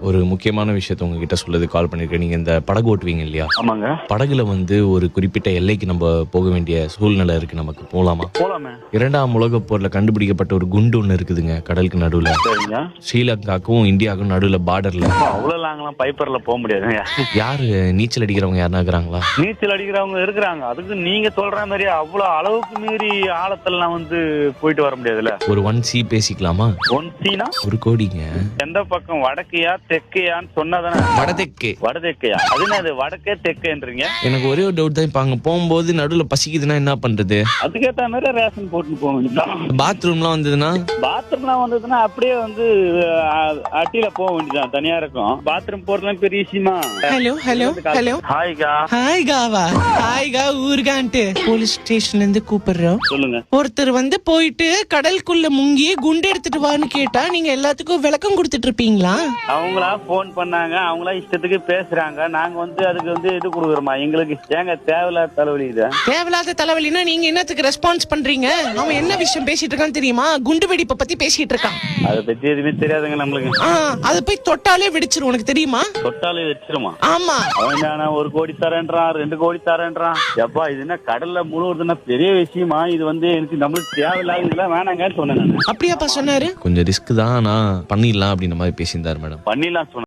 ஒரு முக்கியமான விஷயத்த உங்ககிட்ட சொல்லுது கால் பண்ணிருக்கேன். நீங்க இந்த படகு ஓட்டுவீங்க இல்லையா? ஆமாங்க. படகுல ஒரு குறிப்பிட்ட எல்லைக்கு நம்ம போக வேண்டிய சூழ்நிலை இருக்கு. நமக்கு போலாமா? போலாமே. 2ஆம் உலகப் போர்ல கண்டுபிடிக்கப்பட்ட ஒரு குண்டு ஒண்ணு இருக்குதுங்க கடலுக்கு நடுவுல. சரிங்க. ஸ்ரீலங்காக்கும் இந்தியாவுக்கும் நடுவுல பார்டர்ல. அவ்வளவு லாங்கெல்லாம் பைப்பர்ல போக முடியாதுங்க. யாரு நீச்சல் அடிக்கிறவங்க யாருன்னா இருக்கிறாங்களா? நீச்சல் அடிக்கிறவங்க இருக்கிறாங்க. அதுக்கு நீங்க சொல்ற மாதிரி அவ்வளவு அளவுக்கு மீறி ஆழத்தெல்லாம் போயிட்டு வர முடியாதுல்ல. ஒரு 1C பேசிக்கலாமா? 1C-னா 1 கோடிங்க. எந்த பக்கம், வடக்கையா தெற்கையான்னு சொன்னாதானே? வடதெற்கு. வடதெற்கையா? அது என்னது வடக்கே தெற்கேன்றீங்க? எனக்கு ஒரே ஒரு டவுட் தான். இப்ப அங்க போகும்போது நடுவுல பசிக்குதுன்னா என்ன பண்றது? அதுக்கேற்ற மாதிரி ரேஷன் போட்டு போக வேண்டியதான். பாத்ரூம்லாம் வந்ததுன்னா? பாத்ரூம்லாம் வந்ததுன்னா அப்படியே அட்டியில போக வேண்டியதான். தனியா இருக்கும். பாத்ரூம் போறதுலாம் பெரிய விஷயமா? Hello hello hello. ஹாய்கா. ஹாய் காவா. ஹாய்கா ஊர்கான்ட்டு போலீஸ் ஸ்டேஷன்ல இருந்து கூப்பிடுறோம். சொல்லுங்க. ஒருத்தர் போயிட்டு கடலுக்குள்ள முங்கி குண்டு எடுத்துட்டு வான்னு கேட்டா நீங்க எல்லாத்துக்கும் விளக்கம் கொடுத்துட்டு இருப்பீங்களா? அவங்களா போன் பண்ணாங்க. அவங்களா இஷ்டத்துக்கு பேசுறாங்க. நாங்க அதுக்கு இது கொடுக்குறோமா? எங்களுக்கு ஏங்க தேவையில்லாத தலைவலி இது? தேவையில்லாத தலைவலினா நீங்க என்னத்துக்கு ரெஸ்பான்ஸ் பண்றீங்க? அவன் என்ன விஷயம் பேசிட்டு இருக்கான்னு தெரியுமா? குண்டு வெடிப்பை பத்தி பேசிட்டு இருக்கான். அதை பத்தி எதுவுமே தெரியாதுங்க நம்மளுக்கு. அத போய் தொட்டாலே வெடிச்சிரும். உனக்கு தெரியுமா? தொட்டாலே வச்சிருமா? ஆமா. அவன் 1 கோடி தரேன்றான், 2 கோடி தரேன்றான். எப்பா இது என்ன கடல்ல முழுவதுன்னா பெரிய விஷயமா? இது எனக்கு நம்மளுக்கு தேவையில்லாத இதெல்லாம் வேணாங்கன்னு சொன்னேன். அப்படியாப்பா சொன்னாரு? கொஞ்சம் ரிஸ்க் தான், ஆனா பண்ணிடலாம் அப்படின்ற மாதிரி பேசியிருந்தாரு மேடம். பண்ணிடலாம் சொன்னேன்.